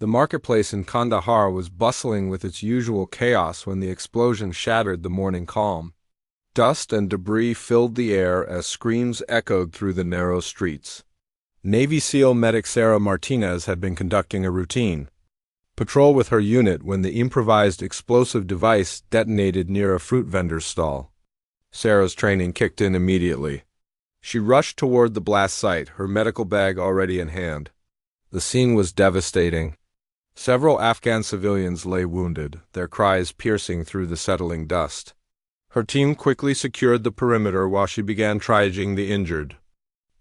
The marketplace in Kandahar was bustling with its usual chaos when the explosion shattered the morning calm. Dust and debris filled the air as screams echoed through the narrow streets. Navy SEAL medic Sarah Martinez had been conducting a routine patrol with her unit when the improvised explosive device detonated near a fruit vendor's stall. Sarah's training kicked in immediately. She rushed toward the blast site, her medical bag already in hand. The scene was devastating. Several Afghan civilians lay wounded, their cries piercing through the settling dust. Her team quickly secured the perimeter while she began triaging the injured.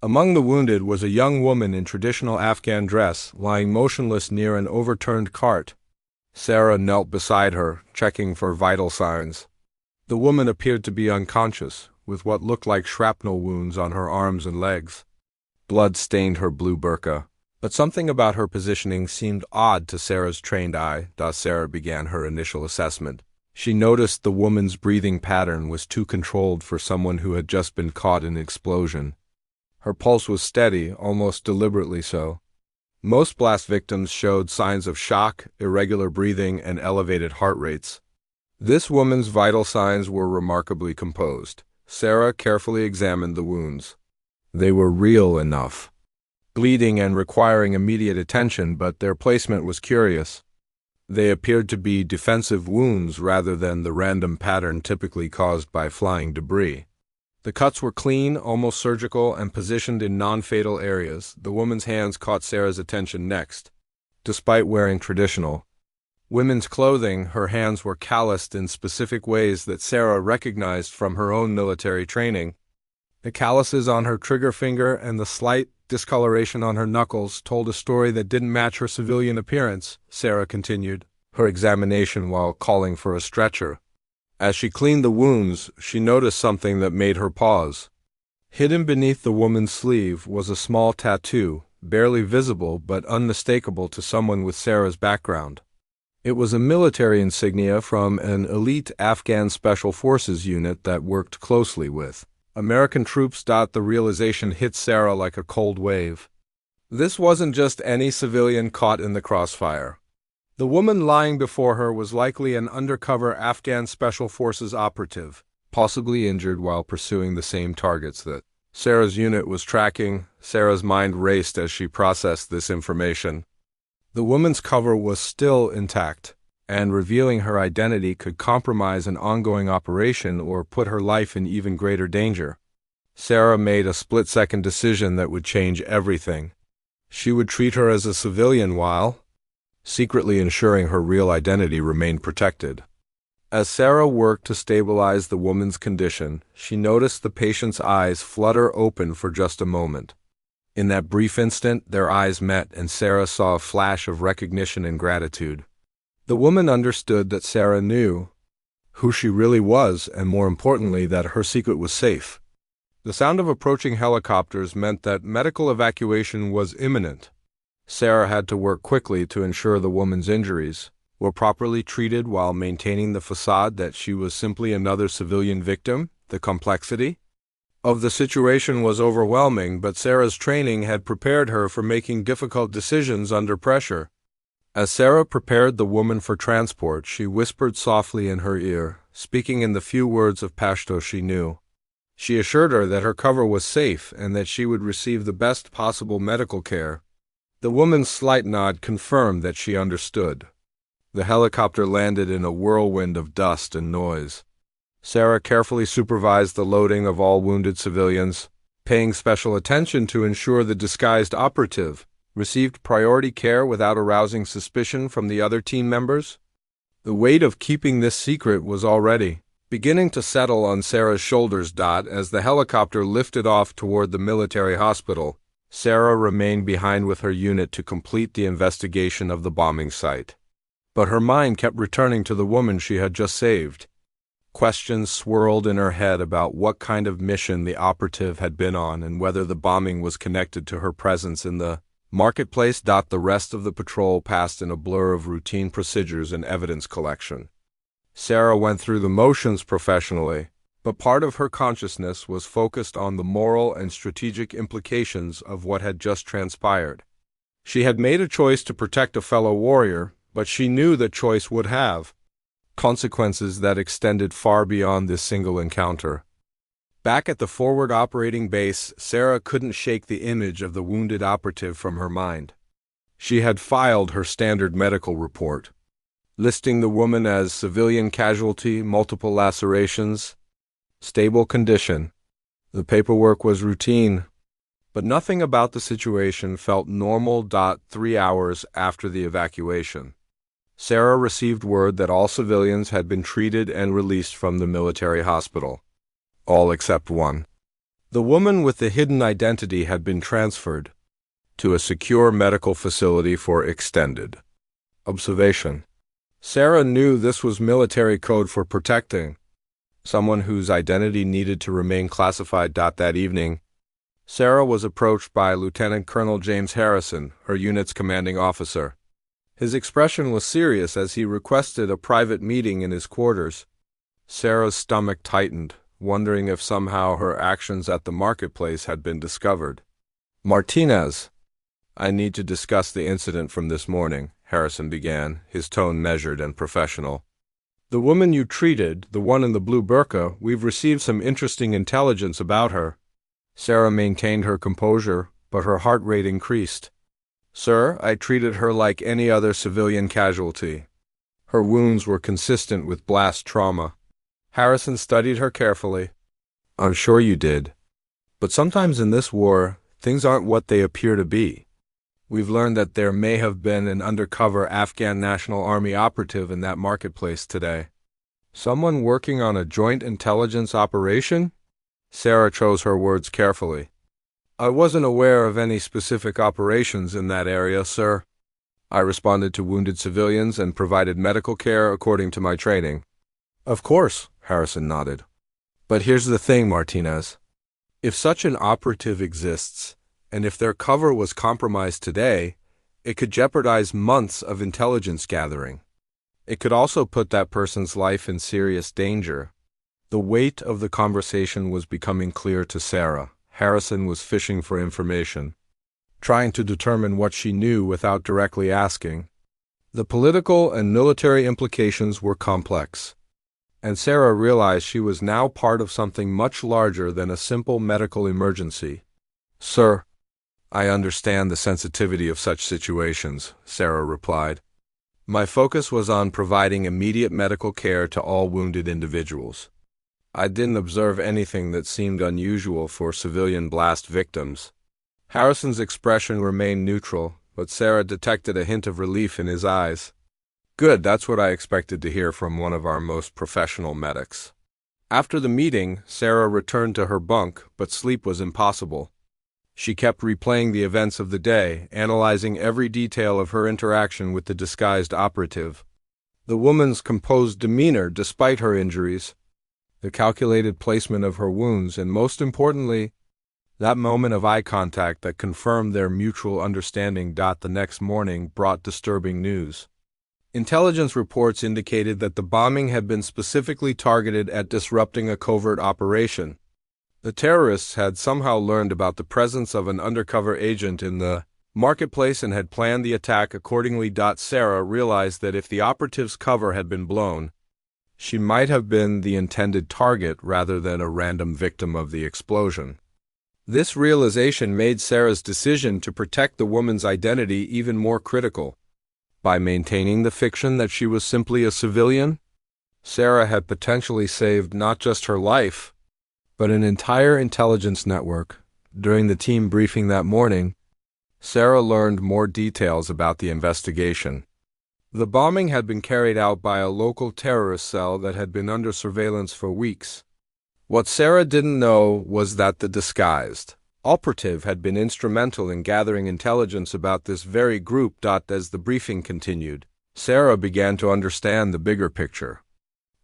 Among the wounded was a young woman in traditional Afghan dress, lying motionless near an overturned cart. Sarah knelt beside her, checking for vital signs. The woman appeared to be unconscious, with what looked like shrapnel wounds on her arms and legs. Blood stained her blue burqa, but something about her positioning seemed odd to Sarah's trained eye. As Sarah began her initial assessment, she noticed the woman's breathing pattern was too controlled for someone who had just been caught in an explosion. Her pulse was steady, almost deliberately so. Most blast victims showed signs of shock, irregular breathing, and elevated heart rates. This woman's vital signs were remarkably composed. Sarah carefully examined the wounds. They were real enough, bleeding and requiring immediate attention, but their placement was curious. They appeared to be defensive wounds rather than the random pattern typically caused by flying debris. The cuts were clean, almost surgical, and positioned in non-fatal areas. The woman's hands caught Sarah's attention next. Despite wearing traditional women's clothing, her hands were calloused in specific ways that Sarah recognized from her own military training. The calluses on her trigger finger and the slight discoloration on her knuckles told a story that didn't match her civilian appearance, Sarah continued, her examination while calling for a stretcher. As she cleaned the wounds, she noticed something that made her pause. Hidden beneath the woman's sleeve was a small tattoo, barely visible but unmistakable to someone with Sarah's background. It was a military insignia from an elite Afghan Special Forces unit that worked closely with American troops. The realization hit Sarah like a cold wave. This wasn't just any civilian caught in the crossfire. The woman lying before her was likely an undercover Afghan Special Forces operative, possibly injured while pursuing the same targets that Sarah's unit was tracking. Sarah's mind raced as she processed this information. The woman's cover was still intact, and revealing her identity could compromise an ongoing operation or put her life in even greater danger. Sarah made a split-second decision that would change everything. She would treat her as a civilian while secretly ensuring her real identity remained protected. As Sarah worked to stabilize the woman's condition, she noticed the patient's eyes flutter open for just a moment. In that brief instant, their eyes met, and Sarah saw a flash of recognition and gratitude. The woman understood that Sarah knew who she really was, and more importantly, that her secret was safe. The sound of approaching helicopters meant that medical evacuation was imminent. Sarah had to work quickly to ensure the woman's injuries were properly treated while maintaining the facade that she was simply another civilian victim. The complexity of the situation was overwhelming, but Sarah's training had prepared her for making difficult decisions under pressure. As Sarah prepared the woman for transport, she whispered softly in her ear, speaking in the few words of Pashto she knew. She assured her that her cover was safe and that she would receive the best possible medical care. The woman's slight nod confirmed that she understood. The helicopter landed in a whirlwind of dust and noise. Sarah carefully supervised the loading of all wounded civilians, paying special attention to ensure the disguised operative received priority care without arousing suspicion from the other team members. The weight of keeping this secret was already beginning to settle on Sarah's shoulders. As the helicopter lifted off toward the military hospital, Sarah remained behind with her unit to complete the investigation of the bombing site. But her mind kept returning to the woman she had just saved. Questions swirled in her head about what kind of mission the operative had been on and whether the bombing was connected to her presence in the marketplace. The rest of the patrol passed in a blur of routine procedures and evidence collection. Sarah went through the motions professionally, but part of her consciousness was focused on the moral and strategic implications of what had just transpired. She had made a choice to protect a fellow warrior, but she knew that choice would have consequences that extended far beyond this single encounter. Back at the forward operating base, Sarah couldn't shake the image of the wounded operative from her mind. She had filed her standard medical report, listing the woman as civilian casualty, multiple lacerations, stable condition. The paperwork was routine, but nothing about the situation felt normal. 3 hours after the evacuation, Sarah received word that all civilians had been treated and released from the military hospital. All except one. The woman with the hidden identity had been transferred to a secure medical facility for extended observation. Sarah knew this was military code for protecting someone whose identity needed to remain classified. That evening, Sarah was approached by Lieutenant Colonel James Harrison, her unit's commanding officer. His expression was serious as he requested a private meeting in his quarters. Sarah's stomach tightened, wondering if somehow her actions at the marketplace had been discovered. "Martinez, I need to discuss the incident from this morning," Harrison began, his tone measured and professional. "The woman you treated, the one in the blue burqa, we've received some interesting intelligence about her." Sarah maintained her composure, but her heart rate increased. "Sir, I treated her like any other civilian casualty. Her wounds were consistent with blast trauma." Harrison studied her carefully. "I'm sure you did. But sometimes in this war, things aren't what they appear to be. We've learned that there may have been an undercover Afghan National Army operative in that marketplace today. Someone working on a joint intelligence operation?" Sarah chose her words carefully. "I wasn't aware of any specific operations in that area, sir. I responded to wounded civilians and provided medical care according to my training." "Of course," Harrison nodded. "But here's the thing, Martinez. If such an operative exists, and if their cover was compromised today, it could jeopardize months of intelligence gathering. It could also put that person's life in serious danger." The weight of the conversation was becoming clear to Sarah. Harrison was fishing for information, trying to determine what she knew without directly asking. The political and military implications were complex, and Sarah realized she was now part of something much larger than a simple medical emergency. "Sir, I understand the sensitivity of such situations," Sarah replied. "My focus was on providing immediate medical care to all wounded individuals. I didn't observe anything that seemed unusual for civilian blast victims." Harrison's expression remained neutral, but Sarah detected a hint of relief in his eyes. "Good, that's what I expected to hear from one of our most professional medics." After the meeting, Sarah returned to her bunk, but sleep was impossible. She kept replaying the events of the day, analyzing every detail of her interaction with the disguised operative. The woman's composed demeanor despite her injuries, the calculated placement of her wounds, and most importantly, that moment of eye contact that confirmed their mutual understanding. The next morning brought disturbing news. Intelligence reports indicated that the bombing had been specifically targeted at disrupting a covert operation. The terrorists had somehow learned about the presence of an undercover agent in the marketplace and had planned the attack accordingly. Sarah realized that if the operative's cover had been blown, she might have been the intended target rather than a random victim of the explosion. This realization made Sarah's decision to protect the woman's identity even more critical. By maintaining the fiction that she was simply a civilian, Sarah had potentially saved not just her life, but an entire intelligence network. During the team briefing that morning, Sarah learned more details about the investigation. The bombing had been carried out by a local terrorist cell that had been under surveillance for weeks. What Sarah didn't know was that the disguised operative had been instrumental in gathering intelligence about this very group. As the briefing continued, Sarah began to understand the bigger picture.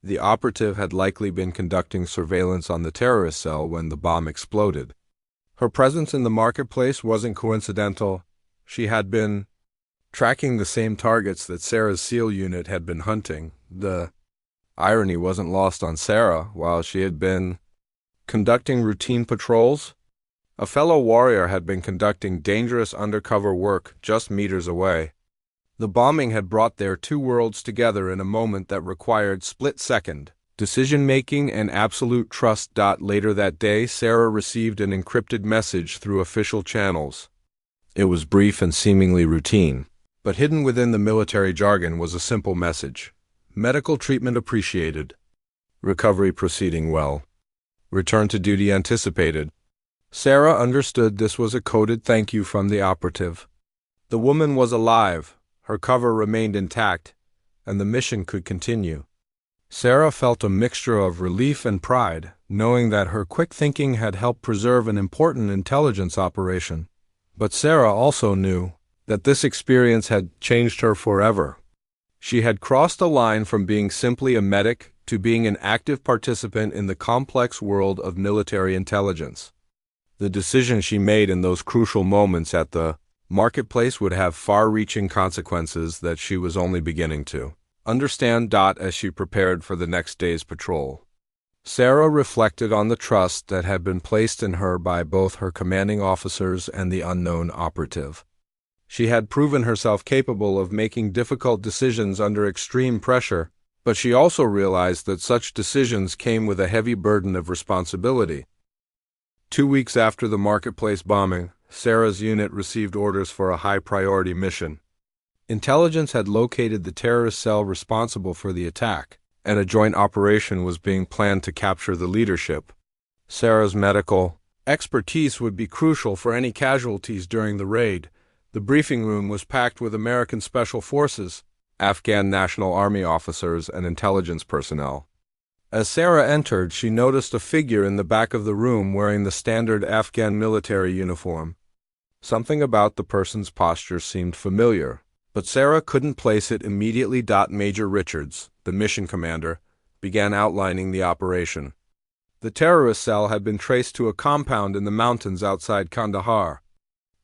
The operative had likely been conducting surveillance on the terrorist cell when the bomb exploded. Her presence in the marketplace wasn't coincidental. She had been tracking the same targets that Sarah's SEAL unit had been hunting. The irony wasn't lost on Sarah. While she had been conducting routine patrols, A fellow warrior had been conducting dangerous undercover work just meters away. The bombing had brought their two worlds together in a moment that required split-second decision-making and absolute trust. Later that day, Sarah received an encrypted message through official channels. It was brief and seemingly routine, but hidden within the military jargon was a simple message. Medical treatment appreciated. Recovery proceeding well. Return to duty anticipated. Sarah understood this was a coded thank you from the operative. The woman was alive, her cover remained intact, and the mission could continue. Sarah felt a mixture of relief and pride, knowing that her quick thinking had helped preserve an important intelligence operation. But Sarah also knew that this experience had changed her forever. She had crossed a line from being simply a medic to being an active participant in the complex world of military intelligence. The decision she made in those crucial moments at the marketplace would have far-reaching consequences that she was only beginning to understand. As she prepared for the next day's patrol, Sarah reflected on the trust that had been placed in her by both her commanding officers and the unknown operative. She had proven herself capable of making difficult decisions under extreme pressure, but she also realized that such decisions came with a heavy burden of responsibility. 2 weeks after the marketplace bombing, Sarah's unit received orders for a high-priority mission. Intelligence had located the terrorist cell responsible for the attack, and a joint operation was being planned to capture the leadership. Sarah's medical expertise would be crucial for any casualties during the raid. The briefing room was packed with American Special Forces, Afghan National Army officers, and intelligence personnel. As Sarah entered, she noticed a figure in the back of the room wearing the standard Afghan military uniform. Something about the person's posture seemed familiar, but Sarah couldn't place it immediately. Major Richards, the mission commander, began outlining the operation. The terrorist cell had been traced to a compound in the mountains outside Kandahar.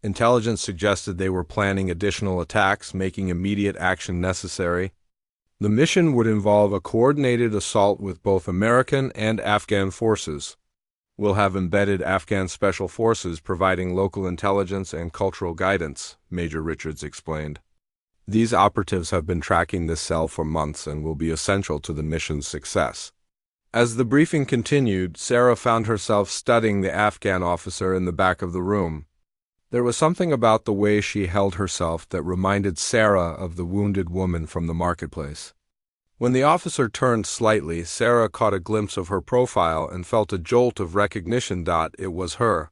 Intelligence suggested they were planning additional attacks, making immediate action necessary. The mission would involve a coordinated assault with both American and Afghan forces. We'll have embedded Afghan special forces providing local intelligence and cultural guidance, Major Richards explained. These operatives have been tracking this cell for months and will be essential to the mission's success. As the briefing continued, Sarah found herself studying the Afghan officer in the back of the room. There was something about the way she held herself that reminded Sarah of the wounded woman from the marketplace. When the officer turned slightly, Sarah caught a glimpse of her profile and felt a jolt of recognition. It was her.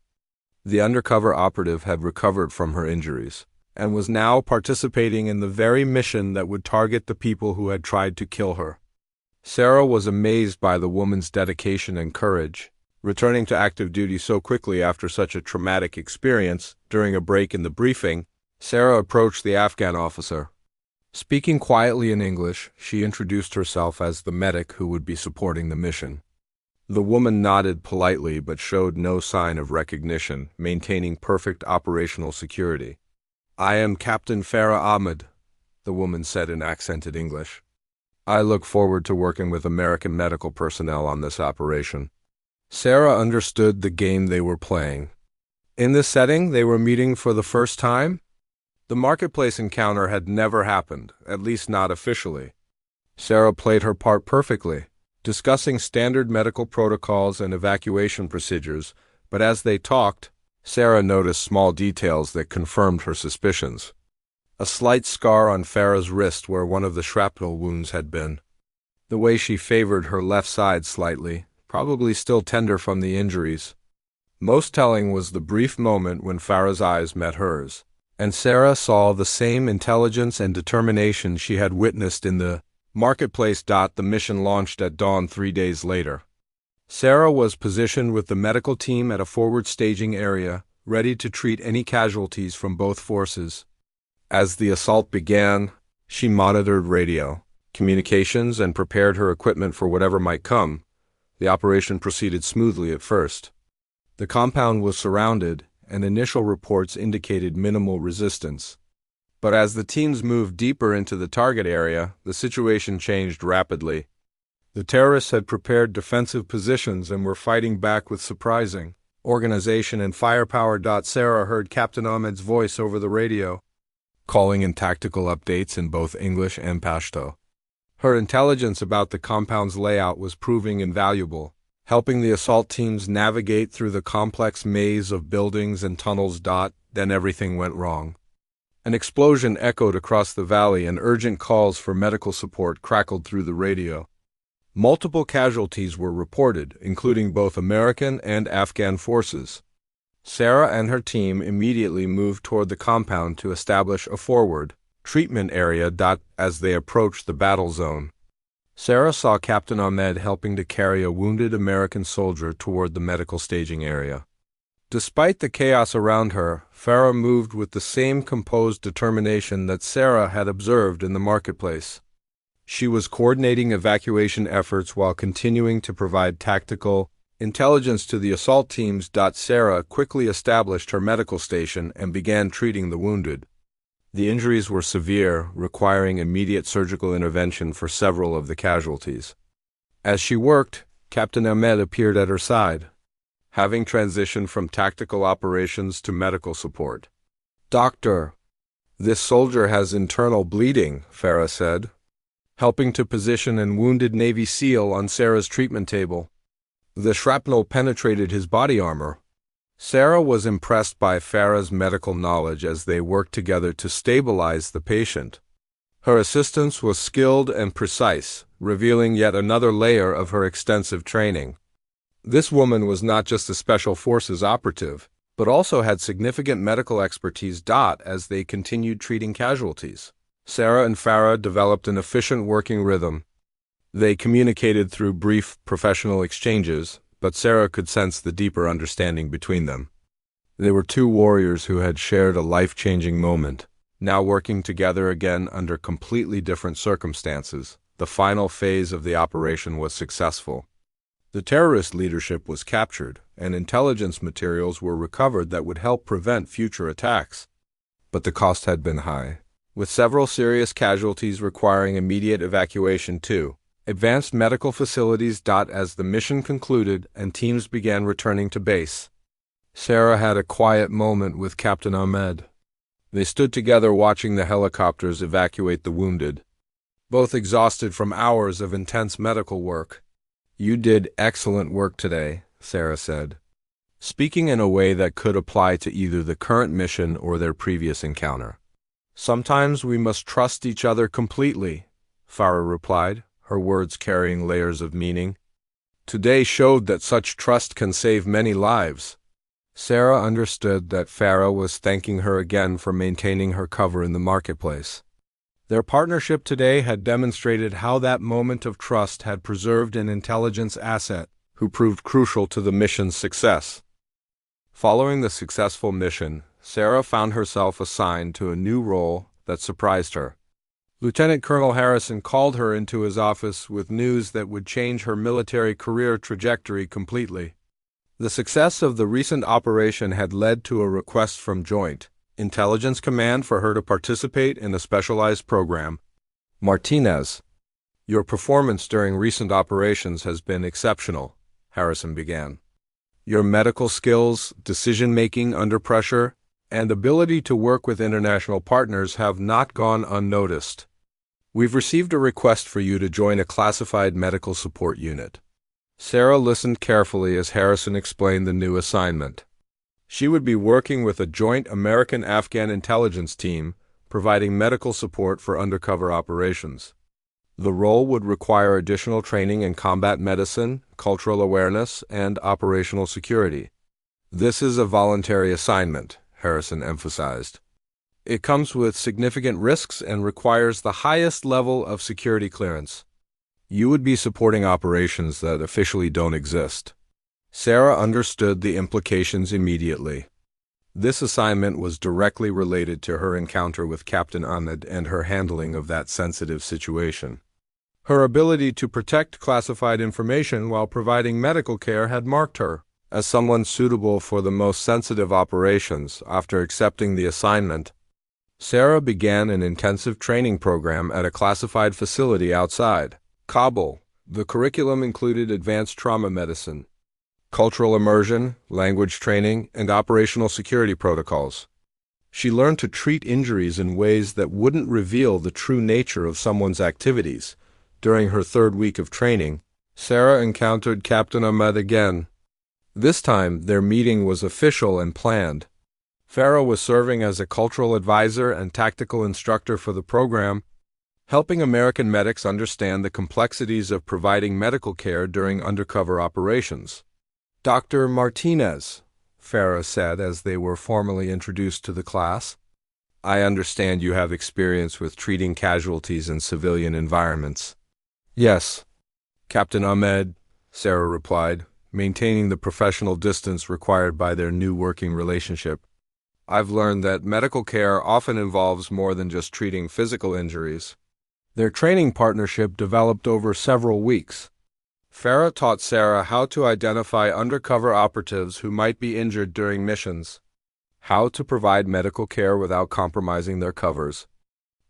The undercover operative had recovered from her injuries and was now participating in the very mission that would target the people who had tried to kill her. Sarah was amazed by the woman's dedication and courage. Returning to active duty so quickly after such a traumatic experience, during a break in the briefing, Sarah approached the Afghan officer. Speaking quietly in English, she introduced herself as the medic who would be supporting the mission. The woman nodded politely but showed no sign of recognition, maintaining perfect operational security. "I am Captain Farah Ahmed," the woman said in accented English. "I look forward to working with American medical personnel on this operation." Sarah understood the game they were playing. In this setting, they were meeting for the first time. The marketplace encounter had never happened, at least not officially. Sarah played her part perfectly, discussing standard medical protocols and evacuation procedures, but as they talked, Sarah noticed small details that confirmed her suspicions. A slight scar on Farah's wrist where one of the shrapnel wounds had been. The way she favored her left side slightly, probably still tender from the injuries. Most telling was the brief moment when Farah's eyes met hers, and Sarah saw the same intelligence and determination she had witnessed in the marketplace. The mission launched at dawn 3 days later. Sarah was positioned with the medical team at a forward staging area, ready to treat any casualties from both forces. As the assault began, she monitored radio, communications, and prepared her equipment for whatever might come. The operation proceeded smoothly at first. The compound was surrounded, and initial reports indicated minimal resistance. But as the teams moved deeper into the target area, the situation changed rapidly. The terrorists had prepared defensive positions and were fighting back with surprising organization, and firepower. Sarah heard Captain Ahmed's voice over the radio, calling in tactical updates in both English and Pashto. Her intelligence about the compound's layout was proving invaluable, helping the assault teams navigate through the complex maze of buildings and tunnels. Then everything went wrong. An explosion echoed across the valley and urgent calls for medical support crackled through the radio. Multiple casualties were reported, including both American and Afghan forces. Sarah and her team immediately moved toward the compound to establish a forward treatment area. As they approached the battle zone, Sarah saw Captain Ahmed helping to carry a wounded American soldier toward the medical staging area. Despite the chaos around her, Farah moved with the same composed determination that Sarah had observed in the marketplace. She was coordinating evacuation efforts while continuing to provide tactical intelligence to the assault teams. Sarah quickly established her medical station and began treating the wounded. The injuries were severe, requiring immediate surgical intervention for several of the casualties. As she worked, Captain Ahmed appeared at her side, having transitioned from tactical operations to medical support. "Doctor, this soldier has internal bleeding," Farah said, helping to position a wounded Navy SEAL on Sarah's treatment table. The shrapnel penetrated his body armor. Sarah was impressed by Farah's medical knowledge as they worked together to stabilize the patient. Her assistance was skilled and precise, revealing yet another layer of her extensive training. This woman was not just a Special Forces operative, but also had significant medical expertise. As they continued treating casualties, Sarah and Farah developed an efficient working rhythm. They communicated through brief professional exchanges, but Sarah could sense the deeper understanding between them. They were two warriors who had shared a life-changing moment, now working together again under completely different circumstances. The final phase of the operation was successful. The terrorist leadership was captured, and intelligence materials were recovered that would help prevent future attacks. But the cost had been high, with several serious casualties requiring immediate evacuation to advanced medical facilities. As the mission concluded and teams began returning to base, Sarah had a quiet moment with Captain Ahmed. They stood together watching the helicopters evacuate the wounded, both exhausted from hours of intense medical work. "You did excellent work today," Sarah said, speaking in a way that could apply to either the current mission or their previous encounter. "Sometimes we must trust each other completely," Farah replied, her words carrying layers of meaning. "Today showed that such trust can save many lives." Sarah understood that Farah was thanking her again for maintaining her cover in the marketplace. Their partnership today had demonstrated how that moment of trust had preserved an intelligence asset who proved crucial to the mission's success. Following the successful mission, Sarah found herself assigned to a new role that surprised her. Lieutenant Colonel Harrison called her into his office with news that would change her military career trajectory completely. The success of the recent operation had led to a request from Joint Intelligence Command for her to participate in a specialized program. "Martinez, your performance during recent operations has been exceptional," Harrison began. "Your medical skills, decision-making under pressure, and ability to work with international partners have not gone unnoticed. We've received a request for you to join a classified medical support unit." Sarah listened carefully as Harrison explained the new assignment. She would be working with a joint American-Afghan intelligence team, providing medical support for undercover operations. The role would require additional training in combat medicine, cultural awareness, and operational security. "This is a voluntary assignment," Harrison emphasized. "It comes with significant risks and requires the highest level of security clearance. You would be supporting operations that officially don't exist." Sarah understood the implications immediately. This assignment was directly related to her encounter with Captain Ahmed and her handling of that sensitive situation. Her ability to protect classified information while providing medical care had marked her as someone suitable for the most sensitive operations. After accepting the assignment, Sarah began an intensive training program at a classified facility outside Kabul. The curriculum included advanced trauma medicine, cultural immersion, language training, and operational security protocols. She learned to treat injuries in ways that wouldn't reveal the true nature of someone's activities. During her third week of training, Sarah encountered Captain Ahmed again. This time, their meeting was official and planned. Farah was serving as a cultural advisor and tactical instructor for the program, helping American medics understand the complexities of providing medical care during undercover operations. Dr. Martinez, Farah said as they were formally introduced to the class, I understand you have experience with treating casualties in civilian environments. Yes, Captain Ahmed, Sarah replied, maintaining the professional distance required by their new working relationship. I've learned that medical care often involves more than just treating physical injuries. Their training partnership developed over several weeks. Farah taught Sarah how to identify undercover operatives who might be injured during missions, how to provide medical care without compromising their covers,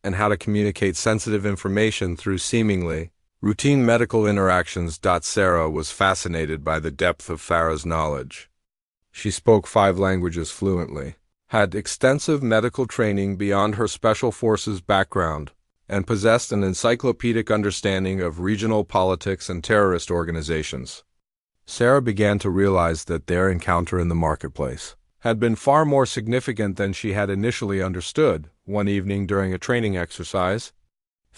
and how to communicate sensitive information through seemingly routine medical interactions. Sarah was fascinated by the depth of Farah's knowledge. She spoke 5 languages fluently, had extensive medical training beyond her special forces background, and possessed an encyclopedic understanding of regional politics and terrorist organizations. Sarah began to realize that their encounter in the marketplace had been far more significant than she had initially understood. One evening during a training exercise,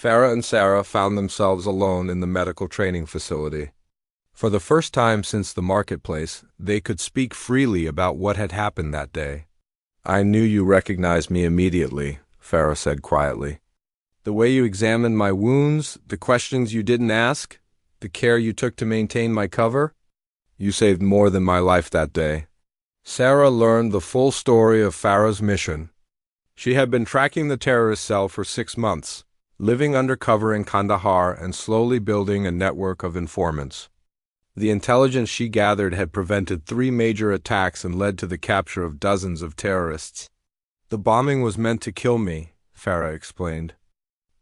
Farah and Sarah found themselves alone in the medical training facility. For the first time since the marketplace, they could speak freely about what had happened that day. I knew you recognized me immediately, Farah said quietly. The way you examined my wounds, the questions you didn't ask, the care you took to maintain my cover, you saved more than my life that day. Sarah learned the full story of Farah's mission. She had been tracking the terrorist cell for 6 months, living undercover in Kandahar and slowly building a network of informants. The intelligence she gathered had prevented 3 major attacks and led to the capture of dozens of terrorists. The bombing was meant to kill me, Farah explained.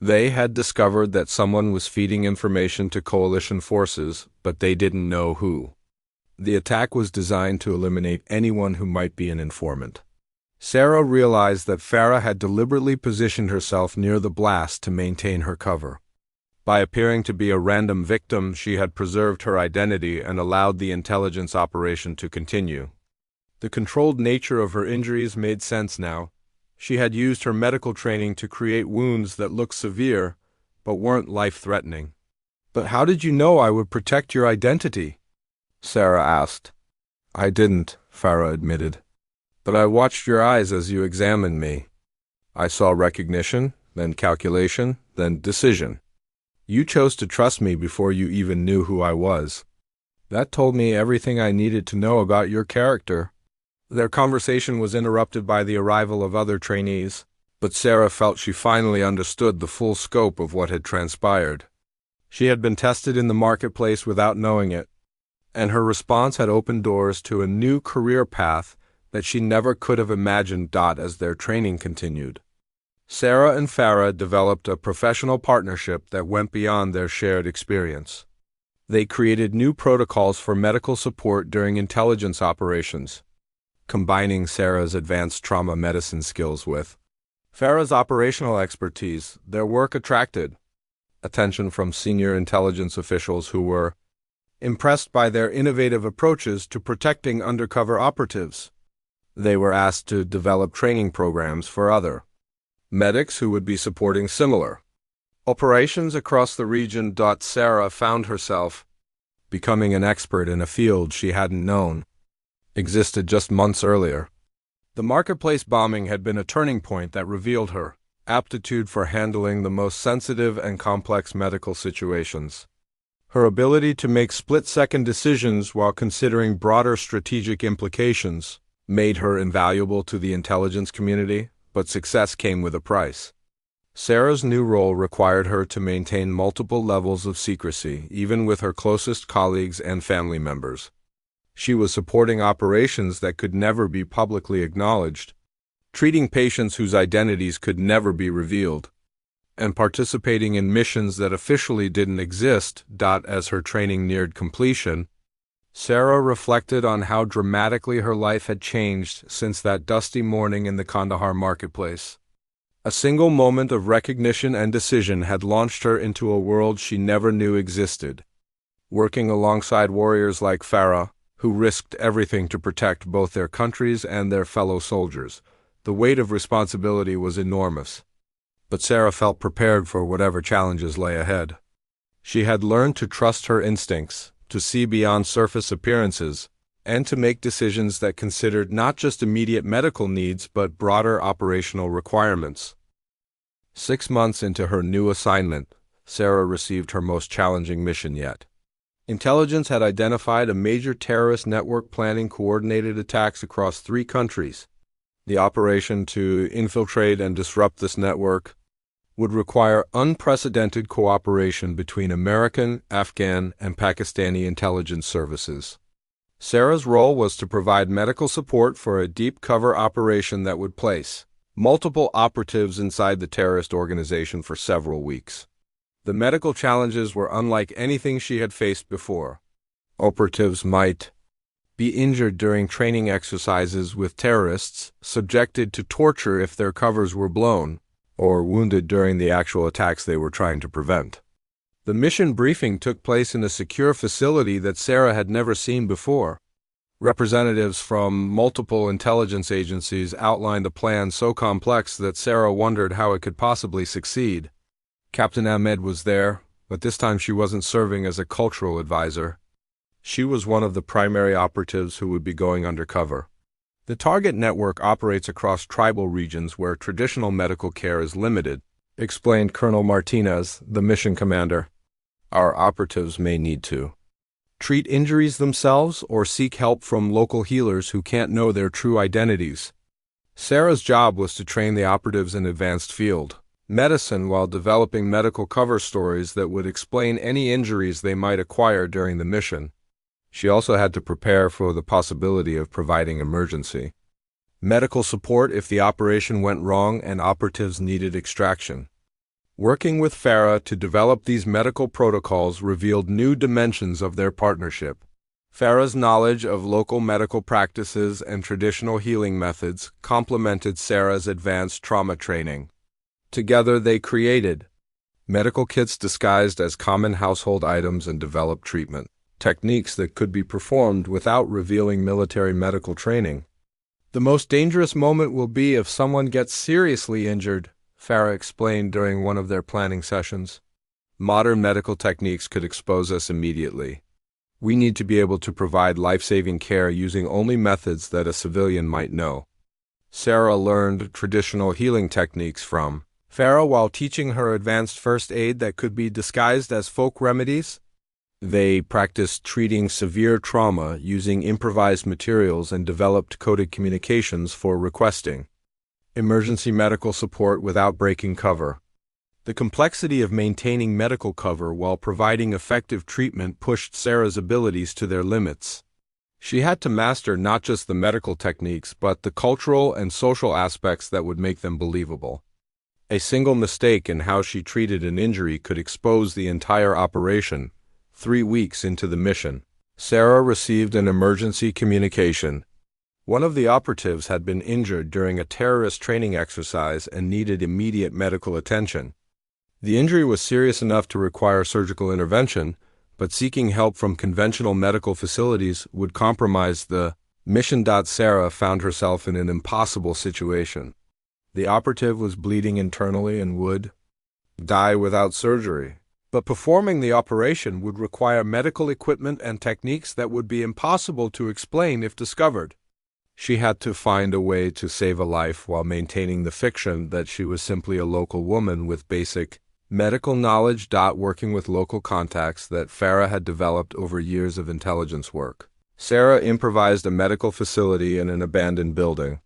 They had discovered that someone was feeding information to coalition forces, but they didn't know who. The attack was designed to eliminate anyone who might be an informant. Sarah realized that Farah had deliberately positioned herself near the blast to maintain her cover. By appearing to be a random victim, she had preserved her identity and allowed the intelligence operation to continue. The controlled nature of her injuries made sense now. She had used her medical training to create wounds that looked severe, but weren't life-threatening. But how did you know I would protect your identity? Sarah asked. I didn't, Farah admitted. But I watched your eyes as you examined me. I saw recognition, then calculation, then decision. You chose to trust me before you even knew who I was. That told me everything I needed to know about your character. Their conversation was interrupted by the arrival of other trainees, but Sarah felt she finally understood the full scope of what had transpired. She had been tested in the marketplace without knowing it, and her response had opened doors to a new career path that she never could have imagined. As their training continued, Sarah and Farah developed a professional partnership that went beyond their shared experience. They created new protocols for medical support during intelligence operations, combining Sarah's advanced trauma medicine skills with Farah's operational expertise. Their work attracted attention from senior intelligence officials who were impressed by their innovative approaches to protecting undercover operatives. They were asked to develop training programs for other medics who would be supporting similar operations across the region. Sarah found herself becoming an expert in a field she hadn't known existed just months earlier. The marketplace bombing had been a turning point that revealed her aptitude for handling the most sensitive and complex medical situations. Her ability to make split-second decisions while considering broader strategic implications made her invaluable to the intelligence community, but success came with a price. Sarah's new role required her to maintain multiple levels of secrecy, even with her closest colleagues and family members. She was supporting operations that could never be publicly acknowledged, treating patients whose identities could never be revealed, and participating in missions that officially didn't exist. As her training neared completion, Sarah reflected on how dramatically her life had changed since that dusty morning in the Kandahar marketplace. A single moment of recognition and decision had launched her into a world she never knew existed. Working alongside warriors like Farah, who risked everything to protect both their countries and their fellow soldiers, the weight of responsibility was enormous. But Sarah felt prepared for whatever challenges lay ahead. She had learned to trust her instincts, to see beyond surface appearances, and to make decisions that considered not just immediate medical needs but broader operational requirements. 6 months into her new assignment, Sarah received her most challenging mission yet. Intelligence had identified a major terrorist network planning coordinated attacks across 3 countries. The operation to infiltrate and disrupt this network would require unprecedented cooperation between American, Afghan, and Pakistani intelligence services. Sarah's role was to provide medical support for a deep cover operation that would place multiple operatives inside the terrorist organization for several weeks. The medical challenges were unlike anything she had faced before. Operatives might be injured during training exercises with terrorists, subjected to torture if their covers were blown, or wounded during the actual attacks they were trying to prevent. The mission briefing took place in a secure facility that Sarah had never seen before. Representatives from multiple intelligence agencies outlined a plan so complex that Sarah wondered how it could possibly succeed. Captain Ahmed was there, but this time she wasn't serving as a cultural advisor. She was one of the primary operatives who would be going undercover. The target network operates across tribal regions where traditional medical care is limited, explained Colonel Martinez, the mission commander. Our operatives may need to treat injuries themselves or seek help from local healers who can't know their true identities. Sarah's job was to train the operatives in advanced field medicine while developing medical cover stories that would explain any injuries they might acquire during the mission. She also had to prepare for the possibility of providing emergency medical support if the operation went wrong and operatives needed extraction. Working with Farah to develop these medical protocols revealed new dimensions of their partnership. Farah's knowledge of local medical practices and traditional healing methods complemented Sarah's advanced trauma training. Together they created medical kits disguised as common household items and developed treatment techniques that could be performed without revealing military medical training. The most dangerous moment will be if someone gets seriously injured, Farah explained during one of their planning sessions. Modern medical techniques could expose us immediately. We need to be able to provide life-saving care using only methods that a civilian might know. Sarah learned traditional healing techniques from Farah while teaching her advanced first aid that could be disguised as folk remedies. They practiced treating severe trauma using improvised materials and developed coded communications for requesting emergency medical support without breaking cover. The complexity of maintaining medical cover while providing effective treatment pushed Sarah's abilities to their limits. She had to master not just the medical techniques but the cultural and social aspects that would make them believable. A single mistake in how she treated an injury could expose the entire operation. 3 weeks into the mission, Sarah received an emergency communication. One of the operatives had been injured during a terrorist training exercise and needed immediate medical attention. The injury was serious enough to require surgical intervention, but seeking help from conventional medical facilities would compromise the mission. Sarah found herself in an impossible situation. The operative was bleeding internally and would die without surgery. But performing the operation would require medical equipment and techniques that would be impossible to explain if discovered. She had to find a way to save a life while maintaining the fiction that she was simply a local woman with basic medical knowledge. Working with local contacts that Farah had developed over years of intelligence work, Sarah improvised a medical facility in an abandoned building.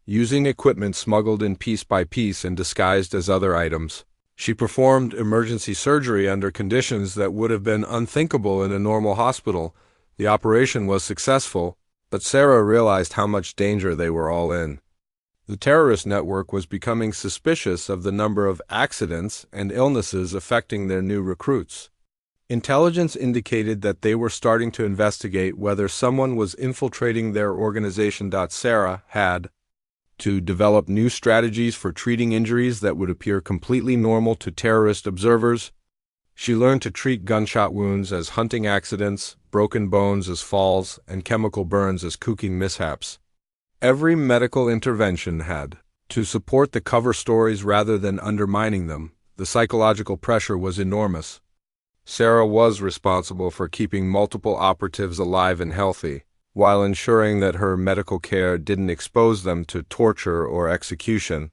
Using equipment smuggled in piece by piece and disguised as other items, she performed emergency surgery under conditions that would have been unthinkable in a normal hospital. The operation was successful, but Sarah realized how much danger they were all in. The terrorist network was becoming suspicious of the number of accidents and illnesses affecting their new recruits. Intelligence indicated that they were starting to investigate whether someone was infiltrating their organization. Sarah had to develop new strategies for treating injuries that would appear completely normal to terrorist observers. She learned to treat gunshot wounds as hunting accidents, broken bones as falls, and chemical burns as cooking mishaps. Every medical intervention had to support the cover stories rather than undermining them. The psychological pressure was enormous. Sarah was responsible for keeping multiple operatives alive and healthy, while ensuring that her medical care didn't expose them to torture or execution.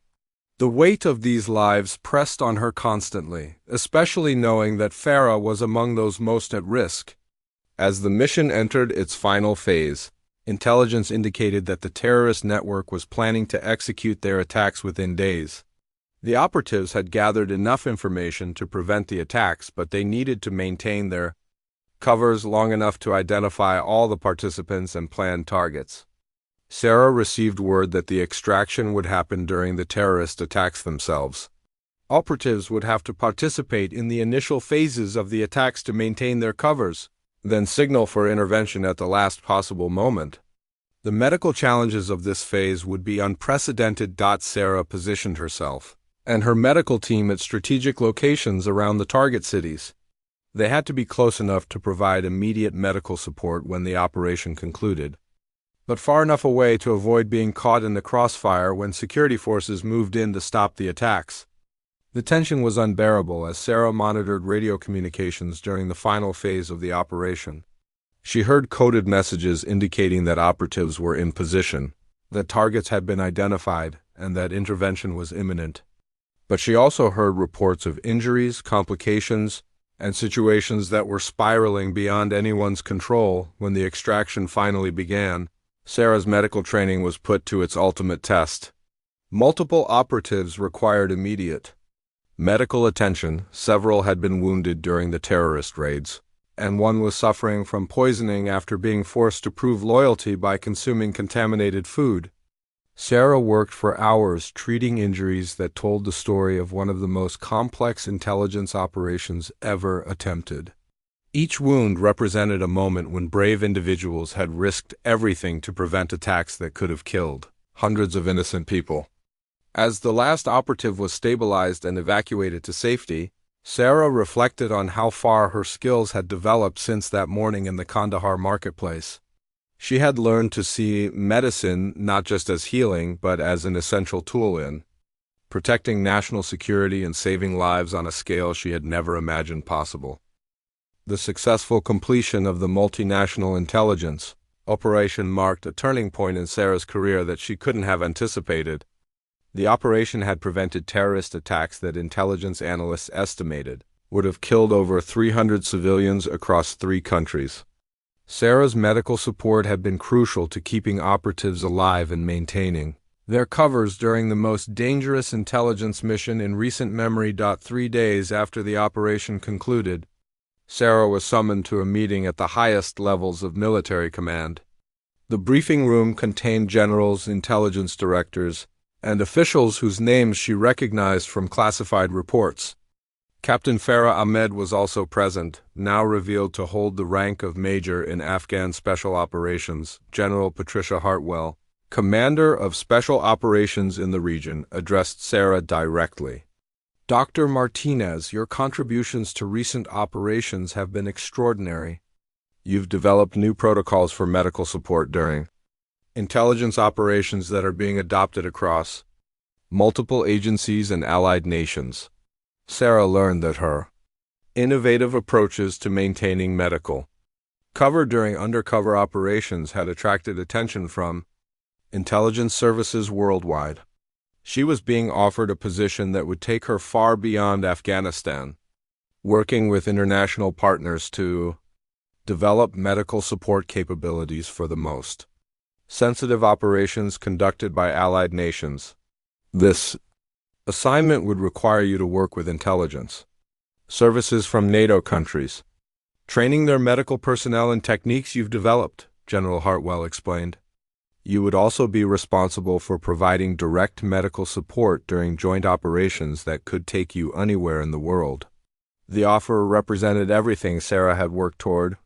The weight of these lives pressed on her constantly, especially knowing that Farah was among those most at risk. As the mission entered its final phase, intelligence indicated that the terrorist network was planning to execute their attacks within days. The operatives had gathered enough information to prevent the attacks, but they needed to maintain their covers long enough to identify all the participants and planned targets. Sarah received word that the extraction would happen during the terrorist attacks themselves. Operatives would have to participate in the initial phases of the attacks to maintain their covers, then signal for intervention at the last possible moment. The medical challenges of this phase would be unprecedented. Sarah positioned herself and her medical team at strategic locations around the target cities. They had to be close enough to provide immediate medical support when the operation concluded, but far enough away to avoid being caught in the crossfire when security forces moved in to stop the attacks. The tension was unbearable as Sarah monitored radio communications during the final phase of the operation. She heard coded messages indicating that operatives were in position, that targets had been identified, and that intervention was imminent. But she also heard reports of injuries, complications, and situations that were spiraling beyond anyone's control when the extraction finally began. Sarah's medical training was put to its ultimate test. Multiple operatives required immediate medical attention. Several had been wounded during the terrorist raids, and one was suffering from poisoning after being forced to prove loyalty by consuming contaminated food. Sarah worked for hours treating injuries that told the story of one of the most complex intelligence operations ever attempted. Each wound represented a moment when brave individuals had risked everything to prevent attacks that could have killed hundreds of innocent people. As the last operative was stabilized and evacuated to safety, Sarah reflected on how far her skills had developed since that morning in the Kandahar marketplace. She had learned to see medicine not just as healing, but as an essential tool in protecting national security and saving lives on a scale she had never imagined possible. The successful completion of the multinational intelligence operation marked a turning point in Sarah's career that she couldn't have anticipated. The operation had prevented terrorist attacks that intelligence analysts estimated would have killed over 300 civilians across 3 countries. Sarah's medical support had been crucial to keeping operatives alive and maintaining their covers during the most dangerous intelligence mission in recent memory. 3 days after the operation concluded, Sarah was summoned to a meeting at the highest levels of military command. The briefing room contained generals, intelligence directors, and officials whose names she recognized from classified reports. Captain Farah Ahmed was also present, now revealed to hold the rank of Major in Afghan Special Operations. General Patricia Hartwell, Commander of Special Operations in the region, addressed Sarah directly. Dr. Martinez, your contributions to recent operations have been extraordinary. You've developed new protocols for medical support during intelligence operations that are being adopted across multiple agencies and allied nations. Sarah learned that her innovative approaches to maintaining medical cover during undercover operations had attracted attention from intelligence services worldwide. She was being offered a position that would take her far beyond Afghanistan, working with international partners to develop medical support capabilities for the most sensitive operations conducted by allied nations. This assignment would require you to work with intelligence services from NATO countries, training their medical personnel in techniques you've developed, General Hartwell explained. You would also be responsible for providing direct medical support during joint operations that could take you anywhere in the world. The offer represented everything Sarah had worked toward,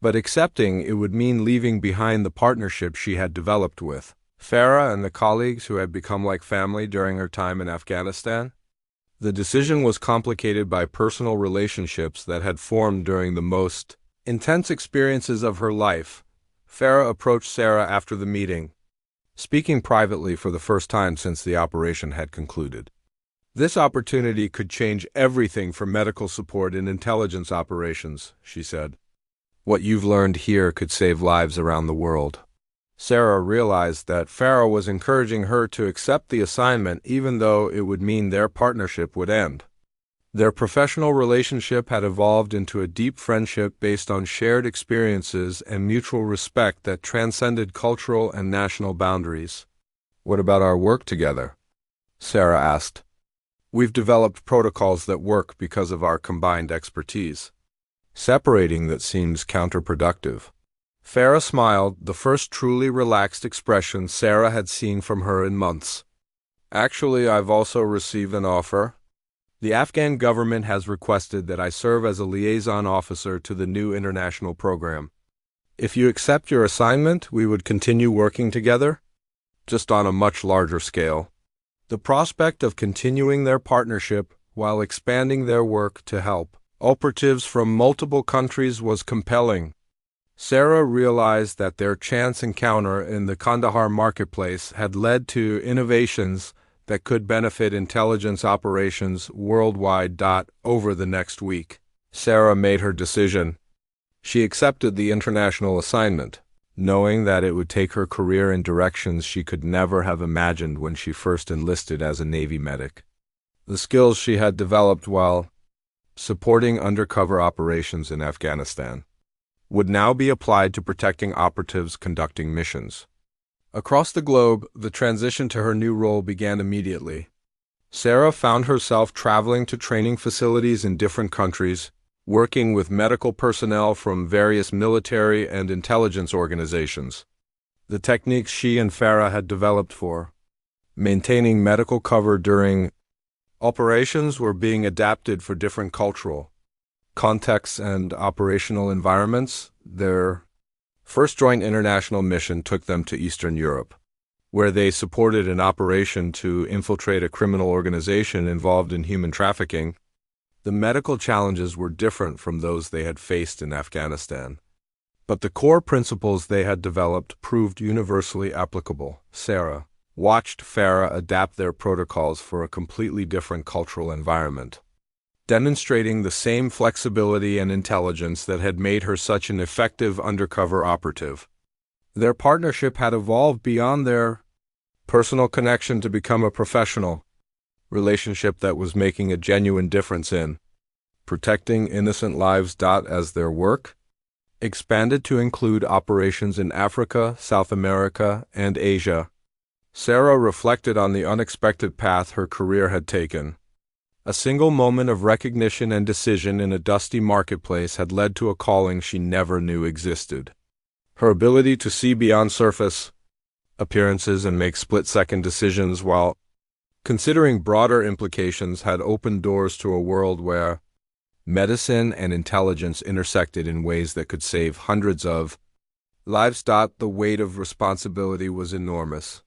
but accepting it would mean leaving behind the partnership she had developed with Farah and the colleagues who had become like family during her time in Afghanistan. The decision was complicated by personal relationships that had formed during the most intense experiences of her life. Farah approached Sarah after the meeting, speaking privately for the first time since the operation had concluded. This opportunity could change everything for medical support in intelligence operations, she said. What you've learned here could save lives around the world. Sarah realized that Farah was encouraging her to accept the assignment even though it would mean their partnership would end. Their professional relationship had evolved into a deep friendship based on shared experiences and mutual respect that transcended cultural and national boundaries. "What about our work together?" Sarah asked. "We've developed protocols that work because of our combined expertise. Separating that seems counterproductive." Farah smiled, the first truly relaxed expression Sarah had seen from her in months. "Actually, I've also received an offer. The Afghan government has requested that I serve as a liaison officer to the new international program. If you accept your assignment, we would continue working together, just on a much larger scale." The prospect of continuing their partnership while expanding their work to help operatives from multiple countries was compelling. Sarah realized that their chance encounter in the Kandahar marketplace had led to innovations that could benefit intelligence operations worldwide. Over the next week, Sarah made her decision. She accepted the international assignment, knowing that it would take her career in directions she could never have imagined when she first enlisted as a Navy medic. The skills she had developed while supporting undercover operations in Afghanistan would now be applied to protecting operatives conducting missions. Across the globe, the transition to her new role began immediately. Sarah found herself traveling to training facilities in different countries, working with medical personnel from various military and intelligence organizations. The techniques she and Farah had developed for maintaining medical cover during operations were being adapted for different cultural contexts and operational environments. Their first joint international mission took them to Eastern Europe, where they supported an operation to infiltrate a criminal organization involved in human trafficking. The medical challenges were different from those they had faced in Afghanistan, but the core principles they had developed proved universally applicable. Sarah watched Farah adapt their protocols for a completely different cultural environment, demonstrating the same flexibility and intelligence that had made her such an effective undercover operative. Their partnership had evolved beyond their personal connection to become a professional relationship that was making a genuine difference in protecting innocent lives. As their work expanded to include operations in Africa, South America, and Asia, Sarah reflected on the unexpected path her career had taken. A single moment of recognition and decision in a dusty marketplace had led to a calling she never knew existed. Her ability to see beyond surface appearances and make split-second decisions while considering broader implications had opened doors to a world where medicine and intelligence intersected in ways that could save hundreds of lives. The weight of responsibility was enormous.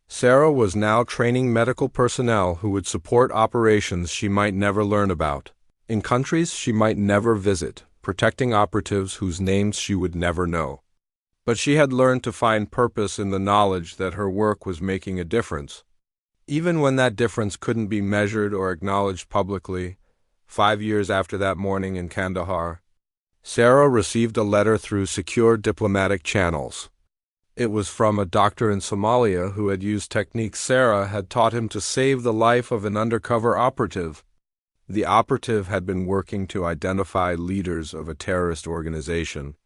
Sarah was now training medical personnel who would support operations she might never learn about, in countries she might never visit, protecting operatives whose names she would never know. But she had learned to find purpose in the knowledge that her work was making a difference, even when that difference couldn't be measured or acknowledged publicly. 5 years after that morning in Kandahar, Sarah received a letter through secure diplomatic channels. It was from a doctor in Somalia who had used techniques Sarah had taught him to save the life of an undercover operative. The operative had been working to identify leaders of a terrorist organization,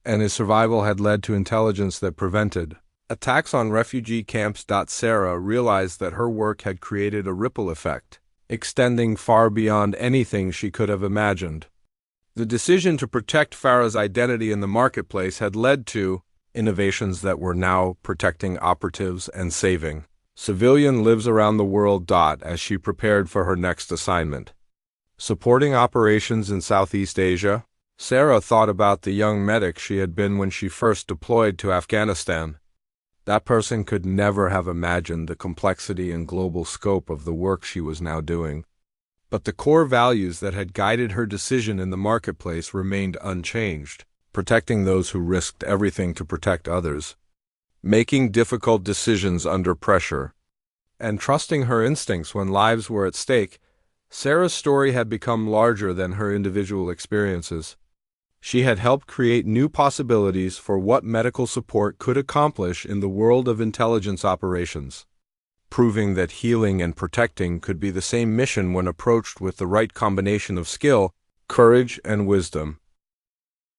and his survival had led to intelligence that prevented attacks on refugee camps. Sarah realized that her work had created a ripple effect, extending far beyond anything she could have imagined. The decision to protect Farah's identity in the marketplace had led to innovations that were now protecting operatives and saving civilian lives around the world. As she prepared for her next assignment, Supporting operations in Southeast Asia, Sarah thought about the young medic she had been when she first deployed to Afghanistan. That person could never have imagined the complexity and global scope of the work she was now doing. But the core values that had guided her decision in the marketplace remained unchanged, protecting those who risked everything to protect others, making difficult decisions under pressure, and trusting her instincts when lives were at stake. Sarah's story had become larger than her individual experiences. She had helped create new possibilities for what medical support could accomplish in the world of intelligence operations, proving that healing and protecting could be the same mission when approached with the right combination of skill, courage, and wisdom.